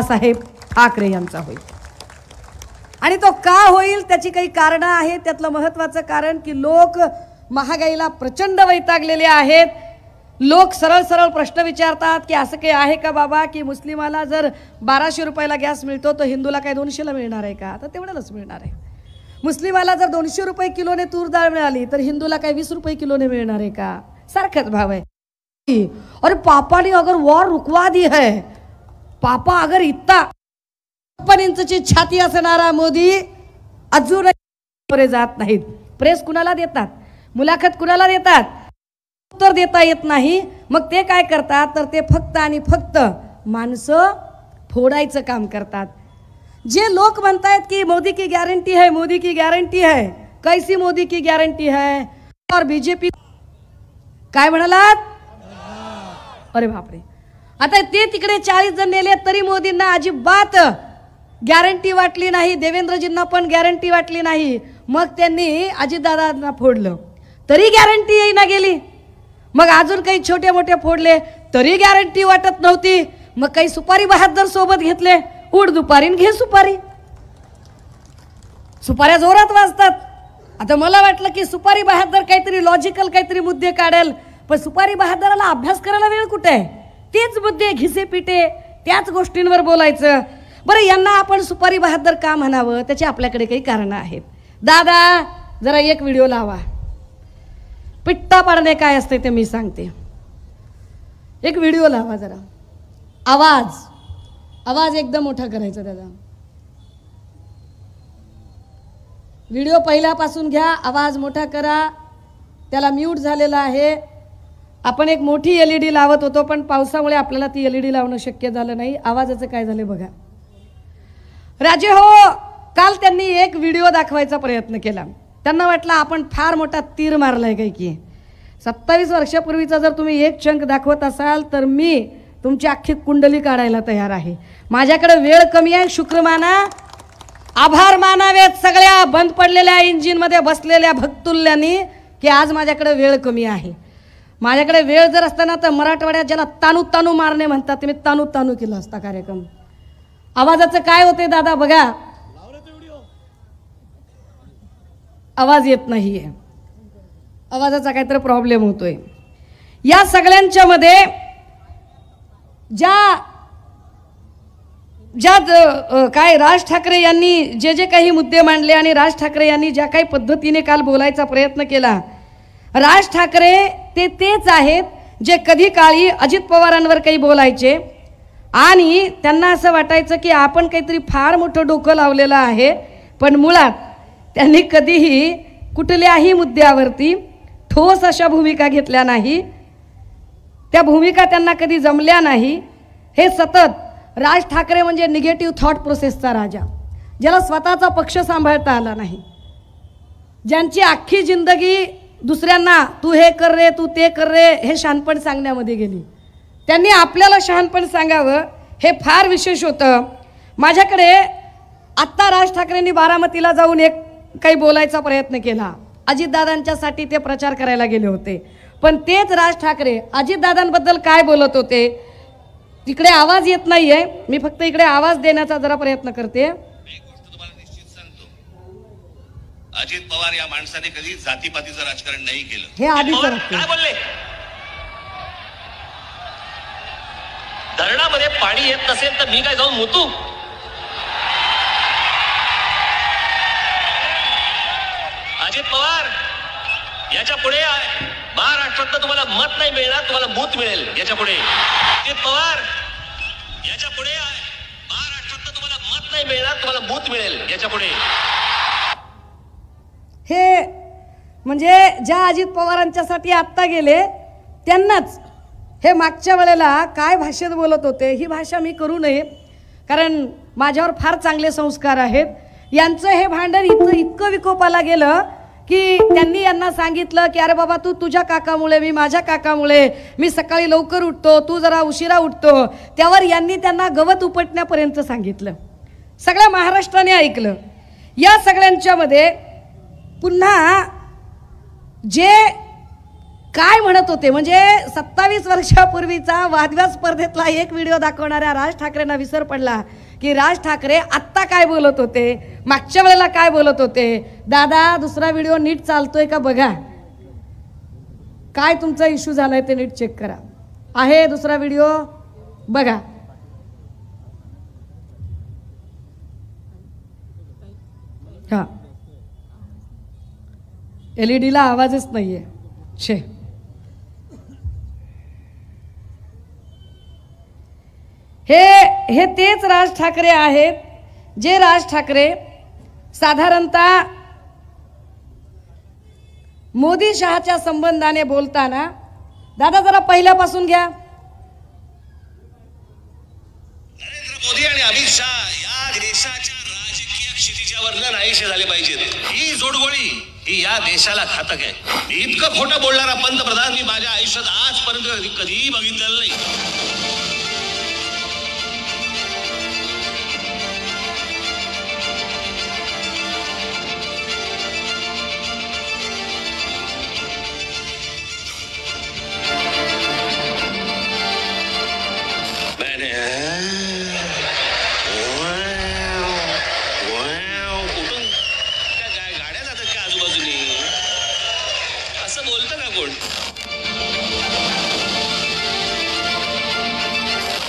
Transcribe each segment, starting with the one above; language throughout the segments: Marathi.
साहेब ठाकरे यांचा होईल। आणि तो का होईल त्याची काही कारणं आहेत। त्यातलं महत्त्वाचं कारण की लोक महागाईला प्रचंड वैतागलेले आहेत। लोक सरळ सरळ प्रश्न विचारतात की असं काही आहे का बाबा की मुस्लिमाला जर 1200 रुपयाला गॅस मिळतो तर हिंदूला काय 200ला मिळणार आहे का? तर तेवढ्यालाच मिळणार आहे। मुस्लिमाला जर 200 रुपये किलोने तूर डाळ मिळाली तर हिंदूला काय 20 रुपये किलोने मिळणार आहे का? सारखाच भाव आहे। और पापा ने अगर वॉर रुकवा दी है, पापा अगर इतना 56 इंचची छाती असणारा मोदी अजूनही जात नाहीत। प्रेस कुणाला देतात, मुलाखत कुणाला देतात, उत्तर देता येत नाही। मग ते काय करतात तर ते फक्त आणि फक्त माणसं फोडायचं काम करतात। जे लोक म्हणतात की मोदी की गॅरंटी है, मोदी की गॅरंटी है, कैसी मोदी की गॅरंटी है? और बीजेपी काय म्हणालात? अरे बापरे, आता ते तिकडे 40 जण नेले तरी मोदींना अजिबात गॅरंटी वाटली नाही, देवेंद्रजींना पण गॅरंटी वाटली नाही। मग त्यांनी अजितदादांना फोडलं तरी गॅरंटी येईना गेली। मग अजून काही छोटे मोठे फोडले तरी गॅरंटी वाटत नव्हती। मग काही सुपारी बहादर सोबत घेतले, उड दुपारीन घे सुपारी। सुपाऱ्या जोरात वाजतात। आता मला वाटलं की सुपारी बहादर काहीतरी लॉजिकल काहीतरी मुद्दे काढेल, पण सुपारी बहादराला अभ्यास करायला वेळ कुठे आहे? तेच मुद्दे घिसे पिटे त्याच गोष्टींवर बोलायचं। बरं, यांना आपण सुपारी बहादर का म्हणावं त्याची आपल्याकडे काही कारणं आहेत। दादा जरा एक व्हिडिओ लावा, पिट्टा पाडणे काय असते ते मी सांगते। एक व्हिडिओ लावा जरा, आवाज एकदम मोठा करायचा दादा। व्हिडिओ पहिल्यापासून घ्या, आवाज मोठा करा, त्याला म्यूट झालेला आहे। आपण एक मोठी LED लावत होतो पण पावसामुळे आपल्याला ती LED लावणं शक्य झालं नाही। आवाजाचं काय झालं बघा। राजे हो, काल त्यांनी एक व्हिडिओ दाखवायचा प्रयत्न केला। त्यांना वाटलं आपण फार मोठा तीर मारलाय काय की 27 वर्षापूर्वीचा जर तुम्ही एक चंक दाखवत असाल तर मी तुमची अख्खी कुंडली काढायला तयार आहे। माझ्याकडे वेळ कमी आहे, शुक्र माना, आभार मानावेत सगळ्या बंद पडलेल्या इंजिनमध्ये बसलेल्या भक्तुल्यांनी की आज माझ्याकडे वेळ कमी आहे। माझ्याकडे वेळ जर असताना तर मराठवाड्यात ज्याला तानू तानू मारणे म्हणतात ते मी तानू तानू केला असता कार्यक्रम। आवाजाचं काय होते दादा बघा, आवाज येत नाहीये, आवाजाचा काहीतरी प्रॉब्लेम होतोय। या सगळ्यांच्या मध्ये काय राज ठाकरे यांनी जे काही मुद्दे मांडले आणि राज ठाकरे यांनी ज्या काही पद्धतीने काल बोलायचा प्रयत्न केला, राज ठाकरे तेच आहेत जे कधी काळी अजित पवारांवर काही बोलायचे आणि त्यांना असं वाटायचं की आपण काहीतरी फार मोठं डोकं लावलेलं आहे, पण मुळात त्यांनी कधीही कुठल्याही मुद्द्यावरती ठोस अशा भूमिका घेतल्या नाही। त्या भूमिका त्यांना कधी जमल्या नाही। हे सतत राज ठाकरे म्हणजे निगेटिव्ह थॉट प्रोसेसचा राजा, ज्याला स्वतःचा पक्ष सांभाळता आला नाही, ज्यांची अख्खी जिंदगी दुसऱ्यांना तू हे कर रे, तू ते कर रे हे शहाणपण सांगण्यामध्ये गेली। त्यांनी आपल्याला शहाणपण सांगावं हे फार विशेष होतं। माझ्याकडे आत्ता राज ठाकरेंनी बारामतीला जाऊन एक काही बोलायचा प्रयत्न केला, अजितदादांच्यासाठी ते प्रचार करायला गेले होते, पण तेच राज ठाकरे अजितदादांबद्दल काय बोलत होते तिकडे आवाज येत नाहीये। मी फक्त इकडे आवाज देण्याचा जरा प्रयत्न करते। अजित पवार या माणसाने कधी जातीपातीचं राजकारण नाही केलं। हे आधी काय बोलले? धरणामध्ये पाणी येत नसेल तर मी काय जाऊन मुतू? अजित पवार याच्या पुढे महाराष्ट्रात तुम्हाला मत नाही मिळणार, तुम्हाला मूत मिळेल याच्या पुढे। अजित पवार याच्या पुढे महाराष्ट्रात तुम्हाला मत नाही मिळणार, तुम्हाला मूत मिळेल याच्या पुढे। हे म्हणजे ज्या अजित पवारांच्यासाठी आत्ता गेले त्यांनाच हे मागच्या वेळेला काय भाषेत बोलत होते ही भाषा मी करू नये, कारण माझ्यावर फार चांगले संस्कार आहेत। यांचं हे भांडण इतकं विकोपाला गेलं की त्यांनी यांना सांगितलं की अरे बाबा तू तुझ्या काकामुळे, मी माझ्या काकामुळे, मी सकाळी लवकर उठतो, तू जरा उशिरा उठतो। त्यावर यांनी त्यांना गवत उपटण्यापर्यंत सांगितलं, सगळ्या महाराष्ट्राने ऐकलं। या सगळ्यांच्या मध्ये पुन्हा जे काय म्हणत होते, म्हणजे 27 वर्षापूर्वीचा वादविवाद स्पर्धेतला एक व्हिडिओ दाखवणाऱ्या राज ठाकरेंना विसर पडला की राज ठाकरे आत्ता काय बोलत होते, मागच्या वेळेला काय बोलत होते. दादा दुसरा व्हिडिओ नीट चालतोय का बघा, काय तुमचा इश्यू झालाय ते नीट चेक करा. आहे दुसरा व्हिडिओ बघा. हा LED ला आवाजच नाहीये. छे, हे तेच राज ठाकरे आहेत जे राज ठाकरे साधारणतः मोदी शहाच्या संबंधाने बोलताना, दादा जरा पहिल्यापासून घ्या. नरेंद्र मोदी आणि अमित शहा या देशाच्या राजकीय क्षितिजावर नाहीसे झाले पाहिजेत. ही जोडगोळी ही या देशाला घातक आहे. इतकं खोटं बोलणारा पंतप्रधान मी माझ्या आयुष्यात आजपर्यंत कधीही बघितलेलं नाही.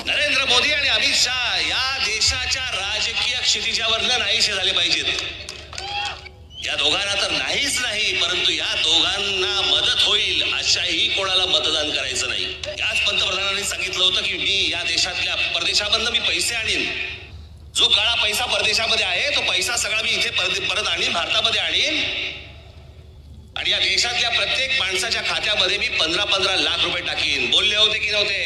नरेंद्र मोदी आणि अमित शहा या देशाच्या राजकीय क्षितिजावर नाहीसे झाले पाहिजेत. या दोघांना तर नाहीच नाही, परंतु या दोघांना मदत होईल अशाही कोणाला मतदान करायचं नाही. याच पंतप्रधानांनी सांगितलं होतं की मी या देशातल्या परदेशामधनं मी पैसे आणीन. जो काळा पैसा परदेशामध्ये आहे तो पैसा सगळा मी इथे परत आणीन, भारतामध्ये आणीन आणि या देशातल्या प्रत्येक माणसाच्या खात्यामध्ये मी 15-15 लाख रुपये टाकीन. बोलले होते की नव्हते?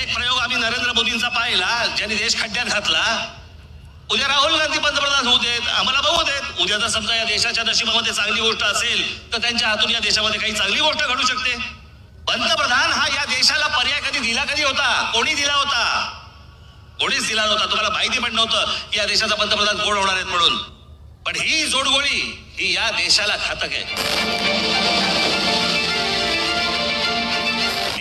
एक प्रयोग आम्ही नरेंद्र मोदींचा पाहिला, ज्यांनी देश खड्ड्यात घातला. उद्या राहुल गांधी पंतप्रधान होऊ देत, आम्हाला बघू देत. उद्या जर समजा या देशाच्या नशिबामध्ये चांगली गोष्ट असेल तर त्यांच्या हातून या देशामध्ये काही चांगली गोष्ट घडू शकते. पंतप्रधान हा या देशाला पर्याय कधी होता? कोणी दिला होता? कोणीच दिला नव्हता. तुम्हाला माहिती पण नव्हतं की या देशाचा पंतप्रधान कोण होणार आहेत म्हणून. पण ही जोडगोळी ही या देशाला घातक आहे.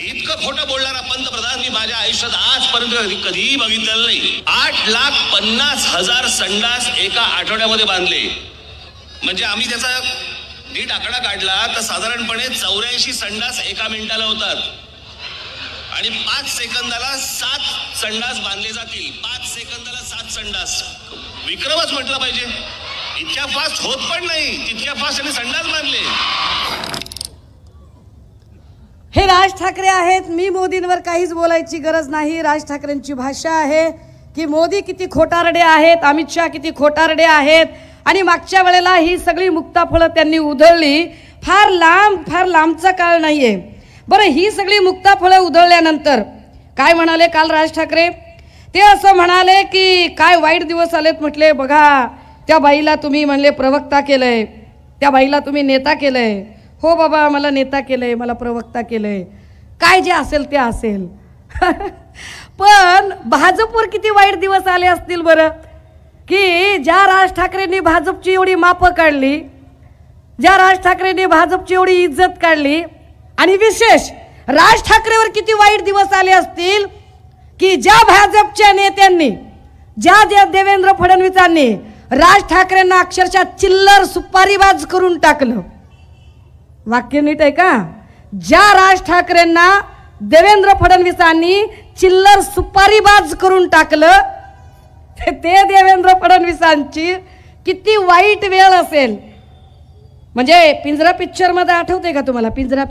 इतकं खोटं बोलणारा पंतप्रधान मी माझ्या आयुष्यात आजपर्यंत कधीही बघितलेलं नाही. 8,50,000 संडास एका आठवड्यामध्ये बांधले. म्हणजे आम्ही त्याचा नीट आकडा काढला तर साधारणपणे 84 संडास एका मिनिटाला होतात आणि 5 सेकंदाला 7 संडास बांधले जातील. 5 सेकंदाला 7 संडास, विक्रमच म्हटलं पाहिजे. इतक्या फास्ट होत पण नाही, तितक्या फास्ट त्यांनी संडास बांधले. हे राज ठाकरे आहेत. मी मोदींवर काहीच बोलायची गरज नाही. राज ठाकरेंची भाषा आहे की मोदी किती खोटारडे आहेत, अमित शहा किती खोटारडे आहेत. आणि मागच्या वेळेला ही सगळी मुक्ताफळं त्यांनी उधळली. फार लांबचा काळ नाहीये. बरं, ही सगळी मुक्ताफळं उधळल्यानंतर काय म्हणाले काल राज ठाकरे? ते असं म्हणाले की काय वाईट दिवस आलेत. म्हटले बघा, त्या बाईला तुम्ही म्हणले प्रवक्ता केलंय, त्या बाईला तुम्ही नेता केलंय. हो बाबा, मला नेता केलंय, मला प्रवक्ता केलंय, काय जे असेल ते असेल. पण भाजपवर किती वाईट दिवस आले असतील बरं, की ज्या राज ठाकरेंनी भाजपची एवढी मापं काढली, ज्या राज ठाकरेंनी भाजपची एवढी इज्जत काढली. आणि विशेष राज ठाकरेवर किती वाईट दिवस आले असतील की ज्या भाजपच्या नेत्यांनी, ज्या देवेंद्र फडणवीसांनी राज ठाकरेंना अक्षरशः चिल्लर सुपारीबाज करून टाकलं. वाक्य नीट आहे का? ज्या राज ठाकरेंना देवेंद्र फडणवीसांनी चिल्लर सुपारीबाज करून टाकलं, ते देवेंद्र फडणवीसांची किती वाईट वेळ असेल. म्हणजे पिंजरा पिक्चर मध्ये आठवते का तुम्हाला? पिंजरा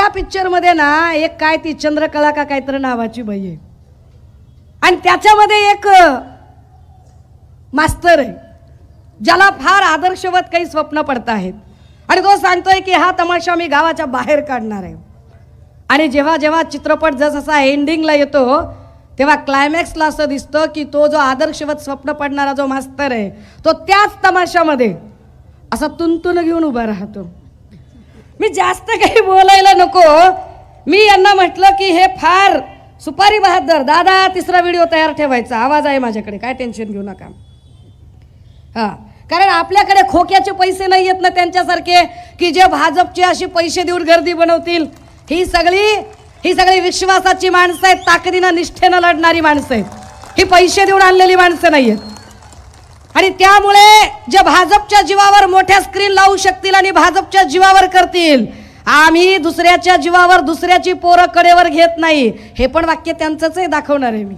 पिक्चर मध्ये ना एक काय ती चंद्रकला का काहीतरी नावाची बाई आहे आणि त्याच्यामध्ये एक मास्तर आहे ज्याला फार आदर्शवत काही स्वप्न पडत आहेत आणि तो सांगतोय की हा तमाशा मी गावाच्या बाहेर काढणार आहे. आणि जेव्हा जेव्हा चित्रपट जसा एंडिंगला येतो तेव्हा क्लायमॅक्सला असं दिसतं की तो जो आदर्शवत स्वप्न पडणारा जो मास्तर आहे तो त्याच तमाशामध्ये असा तुंतुन घेऊन उभा राहतो. मी जास्त काही बोलायला नको. मी यांना म्हटलं की हे फार सुपारी बहादर. दादा तिसरा व्हिडिओ तयार ठेवायचा, आवाज आहे माझ्याकडे, काय टेन्शन घेऊ नका. हां, कारण आपल्याकडे खोक्याचे पैसे नाही आहेत ना त्यांच्यासारखे की जे भाजपचे अशी पैसे देऊन गर्दी बनवतील. ही सगळी विश्वासाची माणसं आहेत, ताकदीनं निष्ठेनं लढणारी माणसं आहेत. ही पैसे देऊन आणलेली माणसं नाही आहेत. आणि त्यामुळे जे भाजपच्या जीवावर मोठ्या स्क्रीन लावू शकतील आणि भाजपच्या जीवावर करतील, आम्ही दुसऱ्याच्या जीवावर दुसऱ्याची पोरं कडेवर घेत नाही. हे पण वाक्य त्यांचंच आहे, दाखवणार आहे मी.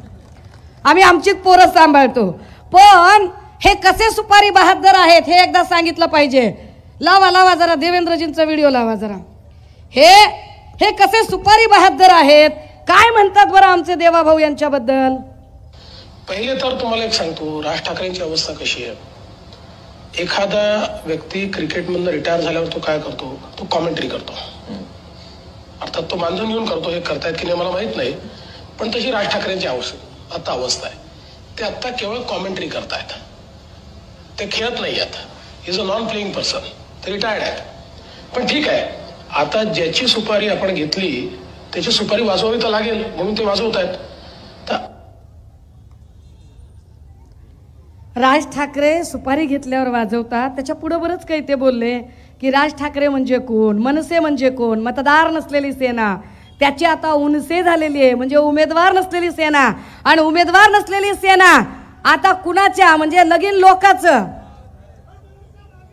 आम्ही आमचीच पोरं सांभाळतो. पण हे कसे सुपारी बहादर आहेत हे एकदा सांगितलं पाहिजे. लावा जरा देवेंद्रजींचा व्हिडिओ लावा जरा. हे कसे सुपारी बहादर आहेत, काय म्हणतात बरं आमचे देवाभाऊ यांच्याबद्दल. पहिले तर तुम्हाला एक सांगतो, राज ठाकरेंची अवस्था कशी आहे. एखादा व्यक्ती क्रिकेटमधून रिटायर झाल्यावर तो काय करतो, तो कॉमेंट्री करतो. अर्थात तो मानधन घेऊन करतो, हे करतायत की नाही मला माहित नाही, पण तशी राज ठाकरेंची अवस्था आहे. ते आता केवळ कॉमेंट्री करतायत, ते खेळत नाही आहेत. Is a non playing person, ते रिटायर्ड आहेत. पण ठीक आहे, आता ज्याची सुपारी आपण घेतली त्याची सुपारी वाजवावी तर लागेल, म्हणून ते वाजवत आहेत. तर राज ठाकरे सुपारी घेतल्यावर वाजवतात. त्याच्या पुढे बरंच काही ते बोलले की राज ठाकरे म्हणजे कोण, मनसे म्हणजे कोण, मतदार नसलेली सेना. त्याची आता उनसे झालेली आहे, म्हणजे उमेदवार नसलेली सेना. आणि उमेदवार नसलेली सेना आता कुणाच्या, म्हणजे लगीन लोकांचं.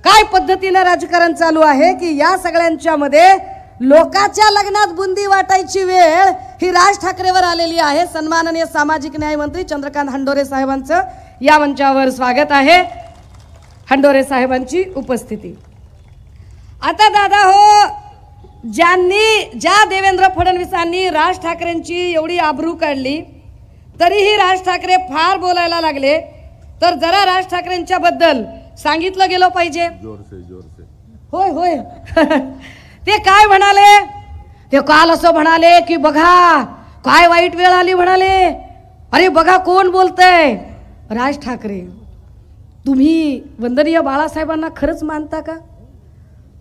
काय पद्धतीनं राजकारण चालू आहे की या सगळ्यांच्या मध्ये लोकांच्या लग्नात बुंदी वाटायची वेळ ही राज ठाकरेवर आलेली आहे. सन्माननीय सामाजिक न्याय मंत्री चंद्रकांत हंडोरे साहेबांचं या मंचावर स्वागत आहे. हंडोरे साहेबांची उपस्थिती. आता दादा हो, ज्या देवेंद्र फडणवीसांनी राज ठाकरेंची एवढी आबरू काढली तरीही राज ठाकरे फार बोलायला लागले, तर जरा राज ठाकरेंच्या बद्दल सांगितलं गेलं पाहिजे. होय ते काय म्हणाले, ते काल असं म्हणाले की बघा काय वाईट वेळ आली म्हणाले. अरे बघा कोण बोलतंय, राज ठाकरे. तुम्ही वंदनीय बाळासाहेबांना खरंच मानता का?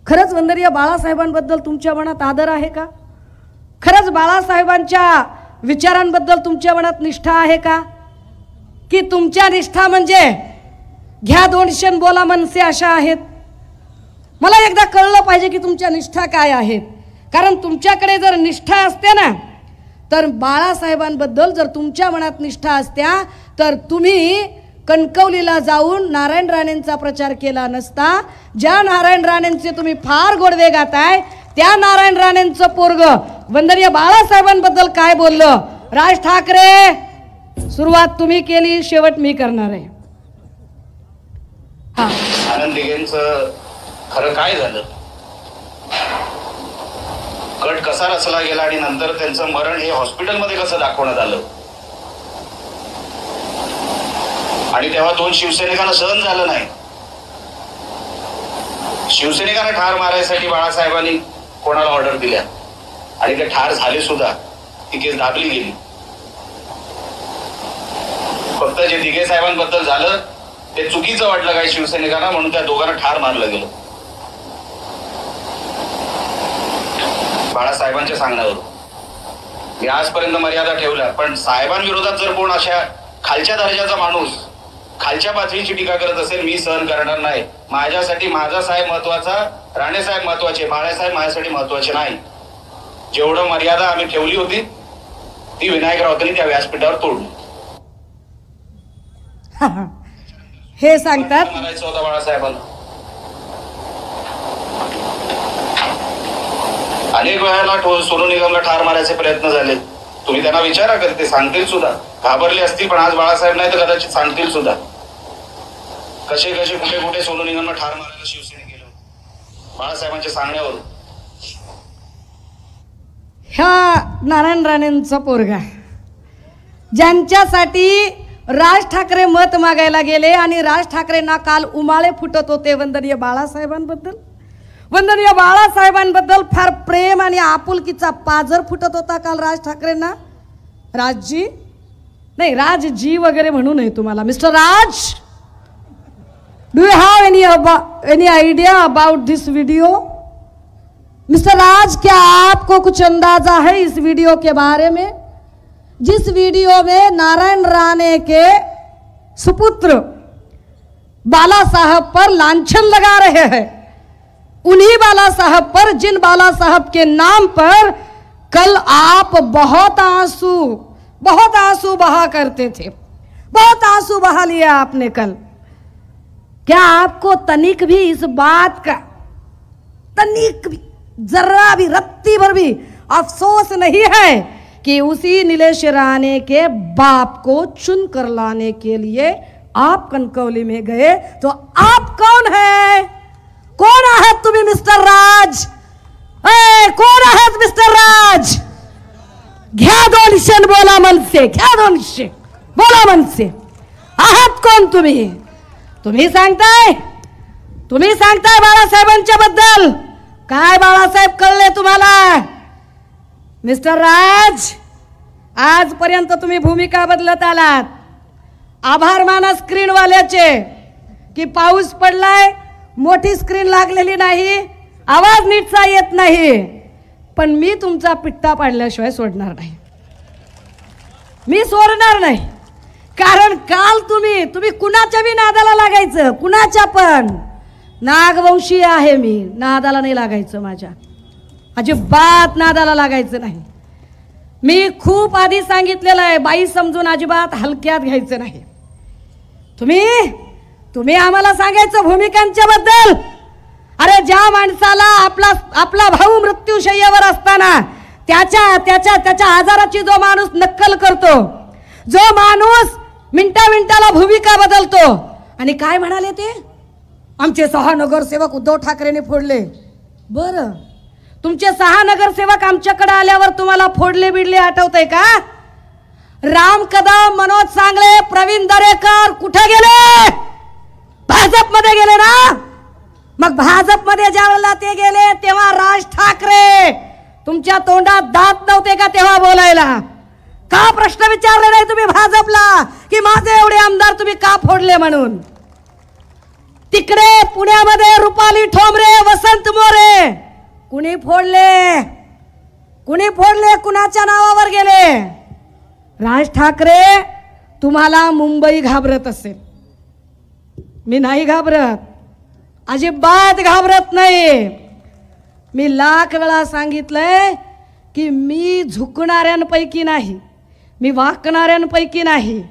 खरंच वंदनीय बाळासाहेबांबद्दल तुमच्या मनात आदर आहे का? खरंच बाळासाहेबांच्या विचारांबद्दल तुमच्या मनात निष्ठा आहे का? की तुमच्या निष्ठा म्हणजे घ्या 200 बोला मनसे अशा आहेत? मला एकदा कळलं पाहिजे की तुमच्या निष्ठा काय आहेत. कारण तुमच्याकडे जर निष्ठा असते ना, तर बाळासाहेबांबद्दल जर तुमच्या मनात निष्ठा असत्या तर तुम्ही कणकवलीला जाऊन नारायण राणेंचा प्रचार केला नसता. ज्या नारायण राणेंचे तुम्ही फार गोडवे गाताय त्या नारायण राणेंचं पोरग वंदनीय बाळासाहेबांबद्दल काय बोललं. राज ठाकरे, सुरुवात तुम्ही केली, शेवट मी करणार आहे. आनंद दिघेंचं खरं काय झालं, कट कसा रचला गेला आणि नंतर त्यांचं मरण हे हॉस्पिटलमध्ये कसं दाखवण्यात आलं. आणि तेव्हा 2 शिवसैनिकांना सहन झालं नाही. शिवसैनिकांना ठार मारायसाठी बाळासाहेबांनी कोणाला ऑर्डर दिल्या आणि ते ठार झाले सुद्धा. ती केस दाबली गेली. फक्त जे दिघे साहेबांबद्दल झालं ते चुकीचं वाटलं काही शिवसैनिकांना, म्हणून त्या दोघांना ठार मारलं गेलं बाळासाहेबांच्या सांगण्यावर. मी आजपर्यंत मर्यादा ठेवल्या, पण साहेबांविरोधात जर कोण अशा खालच्या दर्जाचा माणूस खालच्या पातळीची टीका करत असेल, मी सहन करणार नाही. माझ्यासाठी माझा साहेब महत्वाचा, राणे साहेब महत्वाचे, बाळासाहेब माझ्यासाठी महत्वाचे नाही. जेवढं मर्यादा आम्ही ठेवली होती ती विनायक राऊतांनी त्या व्यासपीठावर तोडली. हे सांगतात मारायचं होतं बाळासाहेबांना. अनेक वेळाला सोनू निगमला ठार मारायचे प्रयत्न झाले. तुम्ही त्यांना विचारा कधी, ते सांगतील सुद्धा. घाबरले असतील, पण आज बाळासाहेब नाही तर कदाचित सांगतील सुद्धा कसे कुठे सोनू निगमला ठार मारायला शिवसेने गेलो बाळासाहेबांच्या सांगण्यावरून. ह्या नारायण राणेंचा पोरगा ज्यांच्यासाठी राज ठाकरे मत मागायला गेले आणि राज ठाकरेंना काल उमाळे फुटत होते वंदनीय बाळासाहेबांबद्दल. वंदनीय बाळासाहेबांबद्दल फार प्रेम आणि आपुलकीचा पाझर फुटत होता काल राज ठाकरेंना. राजजी नाही, राजजी वगैरे म्हणू नये तुम्हाला. Mister Raj, do you have any idea about this video? Mister Raj, क्या आपको कुछ अंदाजा है इस वीडियो के बारे में? जिस वीडियो में नारायण राणे के सुपुत्र बाला साहब पर लांछन लगा रहे हैं, उन्हीं बाला साहब पर जिन बाला साहब के नाम पर कल आप बहुत आंसू बहा करते थे, बहुत आंसू बहा लिया आपने कल। क्या आपको तनिक भी इस बात का, तनिक भी, जरा भी, रत्ती भर भी अफसोस नहीं है कि उसी नीलेश राणे के बाप को चुन कर लाने के लिए आप कणकवली में गए? तो आप कौन है? कोण आहात तुम्ही मिस्टर राज? कोण आहात मिस्टर राज? घ्या 2 क्षण, बोला मनसे, घ्या 2 क्षण, बोला मनसे, आहात कोण तुम्ही? तुम्ही सांगताय बाळासाहेबांच्या बद्दल काय? बाळासाहेब कळले तुम्हाला? मिस्टर राज, आजपर्यंत तुम्ही भूमिका बदलत आलात. आभार माना स्क्रीनवाल्याचे की पाऊस पडलाय, मोठी स्क्रीन लागलेली नाही, आवाज नीटचा येत नाही, पण मी तुमचा पिट्टा पाडल्याशिवाय सोडणार नाही. मी सोडणार नाही. कारण काल तुम्ही कुणाच्या बी नादाला लागायचं, कुणाच्या पण. नागवंशी आहे मी, नादाला नाही लागायचं, माझ्या अजिबात नादाला लागायचं नाही. मी खूप आधी सांगितलेलं आहे, बाई समजून अजिबात हलक्यात घ्यायचं नाही. तुम्ही आम्हाला सांगायचं भूमिकांच्या बद्दल. अरे ज्या माणसाला आपला भाऊ मृत्यूशय्यावर असताना त्याच्या आजाराची जो माणूस नक्कल करतो, जो माणूस मिनिटाला भूमिका बदलतो, आणि काय म्हणाले ते? आमचे 6 नगरसेवक उद्धव ठाकरेंनी फोडले. बरं, तुमचे 6 नगरसेवक आमच्याकडे आल्यावर तुम्हाला फोडले बिडले आठवतंय का? राम कदम, मनोज सांगळे, प्रवीण दरेकर कुठे गेले? भाजपमध्ये गेले ना. मग भाजपमध्ये ज्यावेळेला ते गेले तेव्हा राज ठाकरे तुमच्या तोंडात दात नव्हते का तेव्हा बोलायला? का प्रश्न विचारले नाही तुम्ही भाजपला की माझे एवढे आमदार तुम्ही का फोडले म्हणून? तिकडे पुण्यामध्ये रुपाली ठोंबरे, वसंत मोरे कुणी फोडले? कुणाच्या नावावर गेले? राज ठाकरे, तुम्हाला मुंबई घाबरत असेल, मी नाही घाबरत, अजिबात घाबरत नाही. मी लाख वेळा सांगितलंय की मी झुकणाऱ्यांपैकी नाही, मी वाकणाऱ्यांपैकी नाही,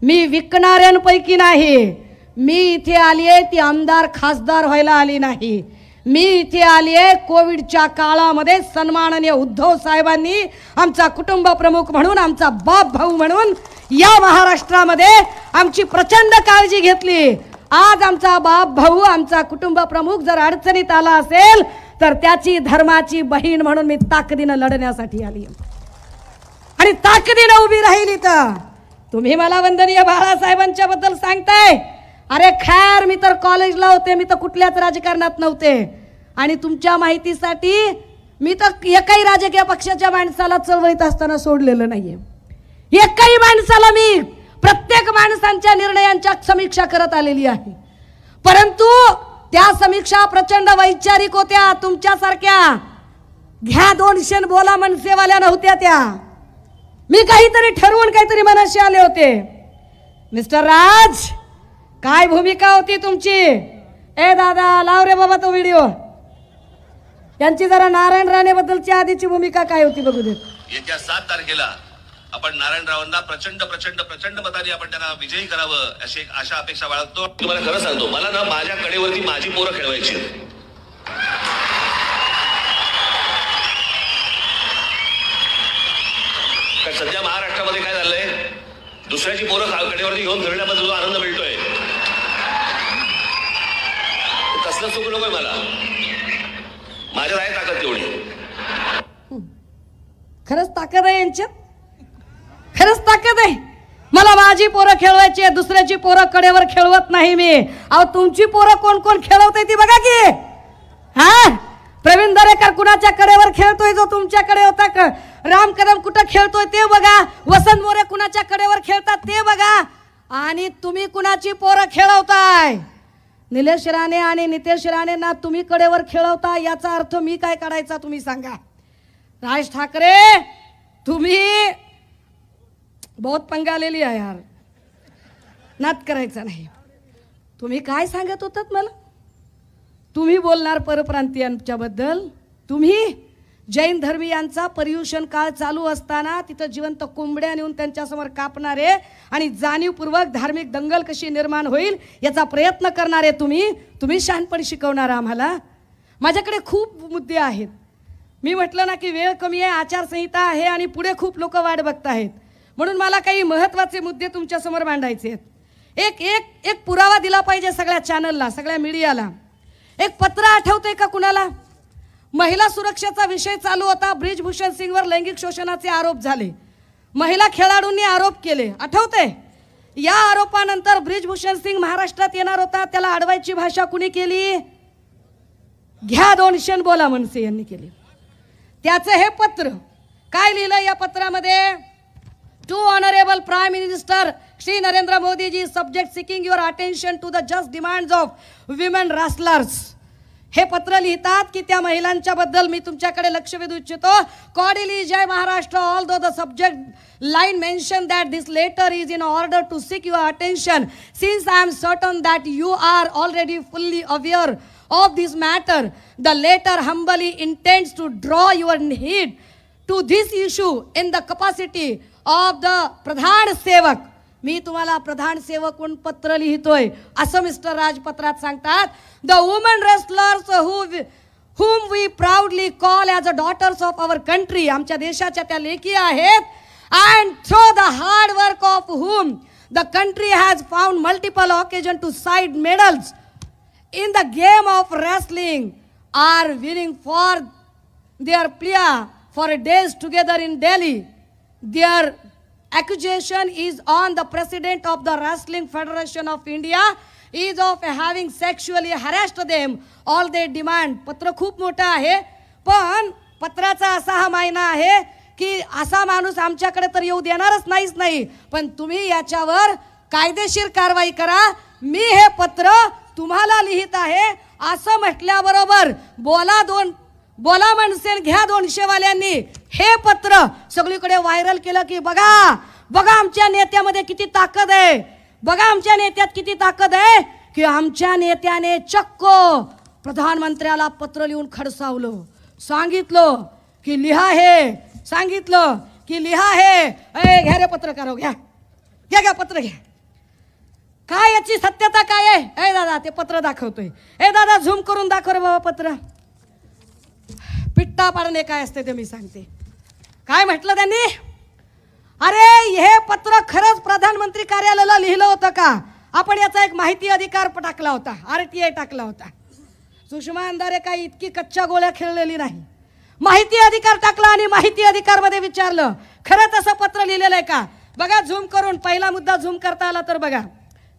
मी विकणाऱ्यांपैकी नाही. मी इथे आली आहे ती आमदार खासदार व्हायला आली नाही. मी इथे आली आहे कोविडच्या काळामध्ये सन्माननीय उद्धव साहेबांनी आमचा कुटुंब प्रमुख म्हणून, आमचा बाप भाऊ म्हणून या महाराष्ट्रामध्ये आमची प्रचंड काळजी घेतली. आज आमचा बाप भाऊ, आमचा कुटुंब प्रमुख जर अडचणीत आला असेल तर त्याची धर्माची बहीण म्हणून मी ताकदीनं लढण्यासाठी आली आणि ताकदीनं उभी राहिली. तर तुम्ही मला वंदनीय बाळासाहेबांच्या बद्दल सांगताय. अरे खैर, मी तर कॉलेजला होते, मी तर कुठल्याच राजकारणात नव्हते. आणि तुमच्या माहितीसाठी मी तर एकाही राजकीय पक्षाच्या माणसाला चळवळीत असताना सोडलेलं नाहीये. एकाही माणसाला मी प्रत्येक माणसांच्या निर्णयांच्या समीक्षा करत आलेली आहे. परंतु त्या समीक्षा प्रचंड वैचारिक होत्या. तुमच्यासारख्या घ्या 2 क्षण बोला मनसेवाल्या नव्हत्या त्या. मी काहीतरी ठरवून काहीतरी मनाशी आले होते. मिस्टर राज, काय भूमिका होती तुमची? ए दादा, लाव रे बाबा तो व्हिडिओ. यांची जरा नारायण राणे बद्दलची आधीची भूमिका काय होती बघू देत. येत्या 7 तारखेला आपण नारायणरावांना प्रचंड प्रचंड प्रचंड मताने आपण त्यांना विजयी करावं अशी एक आशा अपेक्षा बाळगतो. तुम्हाला खरं सांगतो, मला ना माझ्या कडेवरती माझी पोरं खेळवायची. सध्या महाराष्ट्रामध्ये काय झालंय, दुसऱ्याची पोरं कडेवरती घेऊन फिरण्याबद्दल जो आनंद मिळतोय, तसलं सुख नकोय मला. माझ्यात आहे ताकद तेवढी. खरंच ताकद आहे यांच्यात, खरंच ताकद आहे. मला माझी पोरं खेळवायची आहे, दुसऱ्याची पोरं कडेवर खेळवत नाही मी. अहो तुमची पोरं कोण कोण खेळवते ती बघा की. हा, प्रवीण दरेकर कुणाच्या कडेवर खेळतोय जो तुमच्याकडे होता? राम कदम कुठं खेळतोय ते बघा. वसंत मोरे कुणाच्या कडेवर खेळतात ते बघा. आणि तुम्ही कुणाची पोरं खेळवताय? निलेश राणे आणि नितेश राणेंना तुम्ही कडेवर खेळवता, याचा अर्थ मी काय काढायचा तुम्ही सांगा. राज ठाकरे, तुम्ही बहुत पंगा ले लिया यार, नात करायचा नाही. तुम्ही काय सांगत होतात मला? तुम्ही बोलणार परप्रांतीयांच्या बद्दल? तुम्ही जैन धर्मीयांचा पर्युषण काळ चालू असताना तिथं जिवंत कोंबड्या नेऊन त्यांच्यासमोर कापणारे आणि जाणीवपूर्वक धार्मिक दंगल कशी निर्माण होईल याचा प्रयत्न करणारे तुम्ही शहाणपण शिकवणार आम्हाला? माझ्याकडे खूप मुद्दे आहेत. मी म्हटलं ना की वेळ कमी आहे, आचारसंहिता आहे आणि पुढे खूप लोक वाट बघत आहेत, म्हणून मला काही महत्त्वाचे मुद्दे तुमच्यासमोर मांडायचे आहेत. एक पुरावा दिला पाहिजे सगळ्या चॅनलला, सगळ्या मीडियाला. एक पत्र आठवतंय का कुणाला? महिला सुरक्षेचा विषय चालू होता. ब्रिजभूषण सिंगवर लैंगिक शोषणाचे आरोप झाले. महिला खेळाडूंनी आरोप केले, आठवतंय? या आरोपानंतर ब्रिजभूषण सिंग महाराष्ट्रात येणार होता. त्याला अडवायची भाषा कुणी केली? घ्या 200 बोला मनसे यांनी केली. त्याचं हे पत्र काय लिहिलं या पत्रामध्ये? To honourable prime minister Shri Narendra Modi ji, subject seeking your attention to the just demands of women wrestlers. हे पत्र लिहितात की त्या महिलांच्या बद्दल मी तुमच्याकडे लक्ष वेधू इच्छितो. Cordially Jai Maharashtra, all though the subject line mention that this letter is in order to seek your attention, since I am certain that you are already fully aware of this matter. The letter humbly intends to draw your heed to this issue in the capacity of the प्रधान सेवक. मी तुम्हाला प्रधान सेवक म्हणून पत्र लिहितोय असं मिस्टर राज पत्रात सांगतात. The women wrestlers whom we proudly call as the daughters of our country, आमच्या देशाच्या त्या लेकी आहेत, and through the hard work of whom the country has found multiple occasions to cite medals in the game of wrestling, are winning for their plea for days together in Delhi. Their accusation is on the president of the Wrestling Federation of India is of having sexually harassed them. All they demand. पत्र खूप मोठं आहे, पण पत्राचा असा हा मायना आहे की असा माणूस आमच्याकडे तर येऊ देणारच नाही, पण तुम्ही याच्यावर कायदेशीर कारवाई करा. मी हे पत्र तुम्हाला लिहित आहे असं म्हटल्याबरोबर बोला मनसे घ्या 200 वाल्यांनी हे पत्र सगळीकडे व्हायरल केलं की बघा आमच्या नेत्यामध्ये किती ताकद आहे, बघा आमच्या नेत्यात किती ताकद आहे, की आमच्या नेत्याने चक्क प्रधानमंत्र्याला पत्र लिहून खडसावलं, सांगितलं की लिहा हे, सांगितलं की लिहा हे. घ्या रे पत्रकार, घ्या पत्र घ्या. काय याची सत्यता काय आहे? दादा ते पत्र दाखवतोय. दादा झूम करून दाखव रे बाबा पत्र. पिट्टा पाडणे काय असते ते मी सांगते. काय म्हटलं त्यांनी? अरे हे पत्र खरंच प्रधानमंत्री कार्यालयाला लिहिलं होतं का? आपण याचा एक माहिती अधिकार टाकला होता, RTI टाकला होता. सुषमा अंधारे काही इतकी कच्च्या गोळ्या खेळलेली नाही. माहिती अधिकार टाकला आणि माहिती अधिकार मध्ये विचारलं खरंच असं पत्र लिहिलेलं आहे का? बघा झूम करून, पहिला मुद्दा झूम करता आला तर बघा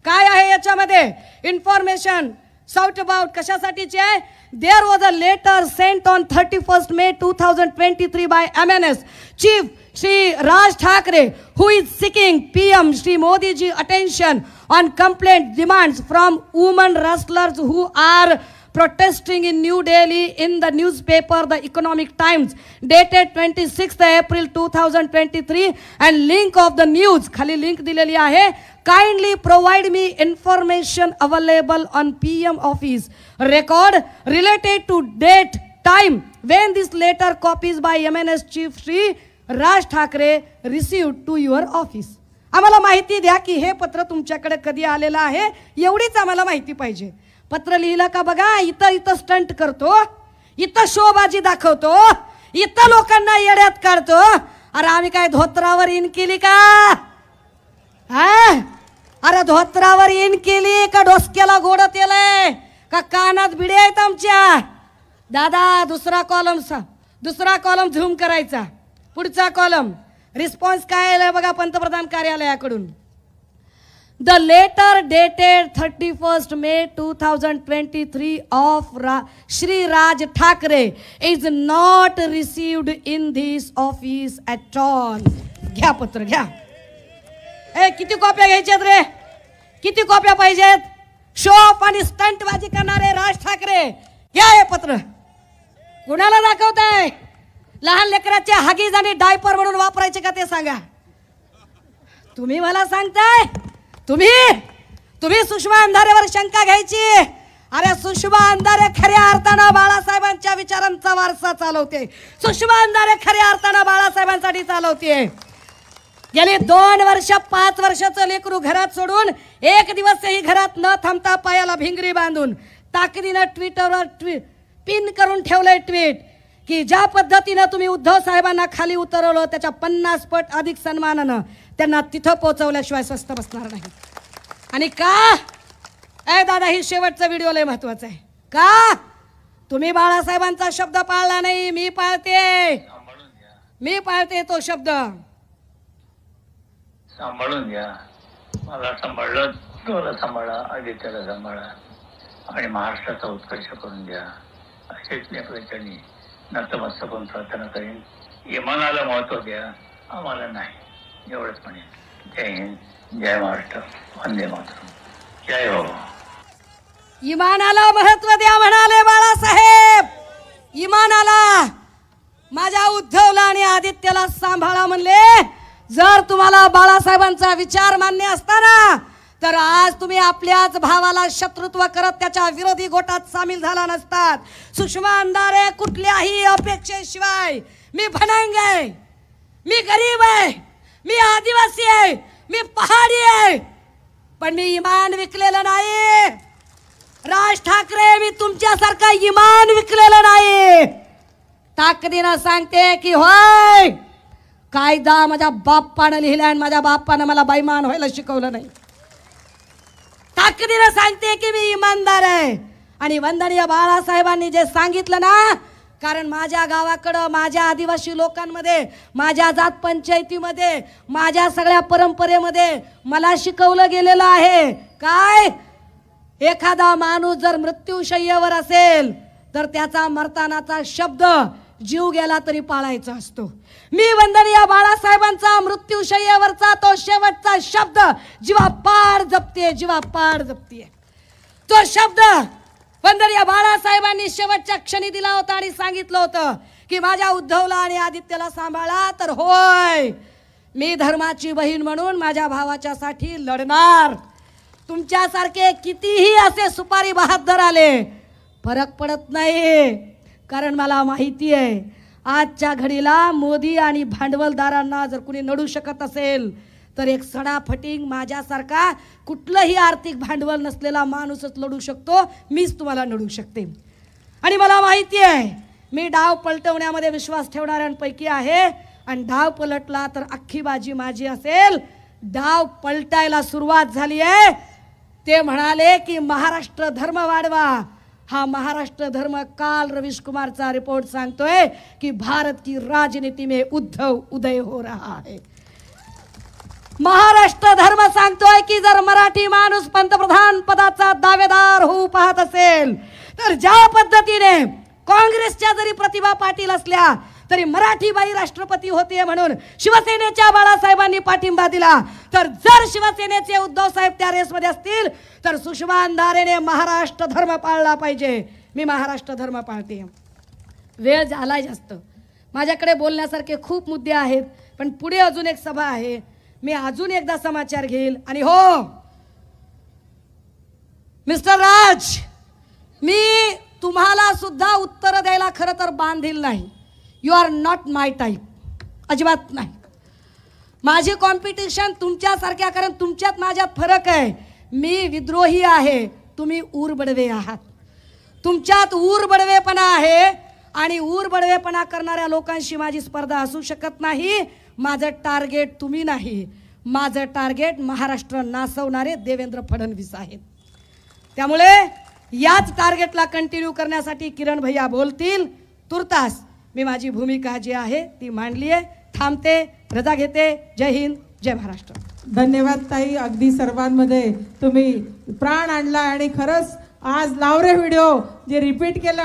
काय आहे याच्यामध्ये. इन्फॉर्मेशन साउट अबाउट कशासाठीची आहे? There was a letter sent on 31 May 2023 by MNS chief Shri Raj Thackeray who is seeking PM Shri Modi ji attention on complaint demands from women wrestlers who are protesting in New Delhi in the newspaper The Economic Times dated 26th April 2023 and link of the news खाली लिंक दिलेली आहे. Kindly provide me information available on PM office record related to date time when this letter copies by MNS chief Shri Raj Thackeray received to your office. आम्हाला माहिती द्या की हे पत्र तुमच्याकडे कधी आलेलं आहे, एवढीच आम्हाला माहिती पाहिजे. पत्र लिहिलं का बघा. इथं स्टंट करतो, इथं शोबाजी दाखवतो, इथं लोकांना येड्यात काढतो. अरे आम्ही काय धोत्रावर इन केली का? अरे धोत्रावर इन केली का डोसक्याला गोड केलंय का कानात बिडे आहेत आमच्या? दादा दुसरा कॉलम झूम करायचा. पुढचा कॉलम रिस्पॉन्स काय आलाय बघा पंतप्रधान कार्यालयाकडून. The letter dated 31st May 2023 of Shri Raj Thakre is not received in this office at all. घ्या पत्र घ्या. किती कॉप्या घ्यायच्यात रे? किती कॉप्या पाहिजेत? शो ऑफ आणि स्टंट बाजी करणारे राज ठाकरे घ्या हे पत्र. कुणाला दाखवताय? लहान लेकराचे हगीज आणि डायपर म्हणून वापरायचे का ते सांगा. तुम्ही मला सांगताय तुम्ही सुषमा अंधारेवर शंका घ्यायची. अरे सुषमा अंधारे खऱ्या अर्थानं बाळासाहेबांच्या विचारांचा वारसा चालवते. सुषमा अंधारे खऱ्या अर्थानं बाळासाहेबांसाठी चालवते. गेली 2 वर्ष 5 वर्षाचं लेकरू घरात सोडून एक दिवसही घरात न थांबता पायाला भिंगरी बांधून ताकदीनं ट्विटरवर पिन करून ठेवलंय ट्विट की ज्या पद्धतीनं तुम्ही उद्धव साहेबांना खाली उतरवलं त्याच्या 50 पट अधिक सन्मानानं त्यांना तिथं पोहोचवल्याशिवाय स्वस्त बसणार नाही. आणि का दादा ही शेवटचा व्हिडिओ लय महत्वाचा आहे. का तुम्ही बाळासाहेबांचा शब्द पाळला नाही. मी पाळते तो शब्द. सांभाळून घ्या. मला सांभाळलं, तुला सांभाळा, आदित्याला सांभाळा आणि महाराष्ट्राचा उत्कर्ष करून द्या असेच नेपथ्याने नतमस्तकून प्रार्थना करीन. इमानाला महत्व द्या, आम्हाला नाही, एवढंच म्हणेन. जय हिंद, जय महाराष्ट्र, वंदे मातरम, जय हो. इमानाला महत्व द्या म्हणाले बाळासाहेब. इमानाला. माझ्या उद्धवला आणि आदित्यला सांभाळा म्हणले. जर तुम्हाला बाळासाहेबांचा विचार मान्य असताना तर आज तुम्ही आपल्याच भावाला शत्रुत्व करत त्याच्या विरोधी गोटात सामील झाला नसतात. सुषमा अंधारे कुठल्याही अपेक्षेशिवाय मी भनांग आहे, मी गरीब आहे, मी आदिवासी आहे, मी पहाडी आहे, पण मी इमान विकलेलं नाही. राज ठाकरे मी तुमच्यासारखा इमान विकलेलं नाही. ताकदीनं सांगते की होय कायदा माझ्या बाप्पानं लिहिला आणि माझ्या बाप्पानं मला बैमान व्हायला शिकवलं नाही. ताकदीनं सांगते की मी इमानदार आहे. आणि वंदनीय बाळासाहेबांनी जे सांगितलं ना, कारण माझ्या गावाकडं माझ्या आदिवासी लोकांमध्ये माझ्या जात पंचायतीमध्ये माझ्या सगळ्या परंपरेमध्ये मला शिकवलं गेलेलं आहे. काय एखादा माणूस जर मृत्यूशय्येवर असेल तर त्याचा मरतानाचा शब्द जीव गेला तरी पाळायचा असतो. मी वंदनीय बाळासाहेबांचा मृत्यूशय्येवरचा तो शेवटचा शब्द जीवापाड जपते, जीवापाड जपते. तो शब्द वंदनीय बाळासाहेबांनी शेवटच्या क्षणी दिला होता आणि सांगितलं होतं की माझ्या उद्धवला आणि आदित्यला सांभाळा. तर होय मी धर्माची बहीण म्हणून माझ्या भावाच्या साठी लढणार. तुमच्यासारखे कितीही असे सुपारी बहादर आले फरक पडत नाही. कारण मला माहिती आहे आजच्या घडीला मोदी आणि भांडवलदारांना जर कुणी नडू शकत असेल तर एक सडाफटिंग माझ्यासारखा कुठलंही आर्थिक भांडवल नसलेला माणूसच लढू शकतो. मीच तुम्हाला नडू शकते. आणि मला माहिती आहे मी डाव पलटवण्यामध्ये विश्वास ठेवणाऱ्यांपैकी आहे. आणि डाव पलटला तर अख्खी बाजी माझी असेल. डाव पलटायला सुरुवात झाली आहे. ते म्हणाले की महाराष्ट्र धर्म वाढवा. हा महाराष्ट्र धर्म काल रवीश कुमारचा रिपोर्ट सांगतोय कि भारत की राजनीति में उद्धव उदय हो रहा है. महाराष्ट्र धर्म सांगतोय की जर मराठी माणूस पंतप्रधान पदाचा दावेदार होऊ पाहत असेल तर ज्या पद्धतीने काँग्रेसच्या जरी प्रतिभा पाटील असल्या तरी मराठी बाई राष्ट्रपती होते म्हणून शिवसेनेच्या बाळासाहेबांनी पाठिंबा दिला. तर जर शिवसेनेचे उद्धव साहेब त्या रेसमध्ये असतील तर सुषमा अंधारेने महाराष्ट्र धर्म पाळला पाहिजे. मी महाराष्ट्र धर्म पाळते. वेळ झालाय जास्त. माझ्याकडे बोलण्यासारखे खूप मुद्दे आहेत पण पुढे अजून एक सभा आहे. मी अजून एकदा समाचार घेईल. आणि हो मिस्टर राज, मी तुम्हाला सुद्धा उत्तर द्यायला खरं तर बांधील नाही. You are not my type. अजिबात नाही. माझी कॉम्पिटिशन तुमच्यासारख्या, कारण तुमच्यात माझ्यात फरक आहे. मी विद्रोही आहे, तुम्ही ऊरबडवे आहात. तुमच्यात ऊरबडवेपणा आहे आणि ऊरबडवेपणा करणाऱ्या लोकांशी माझी स्पर्धा असू शकत नाही. माझं टार्गेट तुम्ही नाही. माझं टार्गेट महाराष्ट्र नासवणारे देवेंद्र फडणवीस आहेत. त्यामुळे याच टार्गेटला कंटिन्यू करण्यासाठी किरण भैया बोलतील. तुर्तास मी माझी भूमिका जी आहे ती मांडली आहे. थांबते, रजा घेते. जय हिंद, जय महाराष्ट्र. धन्यवाद ताई. अगदी सर्वांमध्ये तुम्ही प्राण आणला आणि खरंच आज लावरे व्हिडिओ जे रिपीट केलं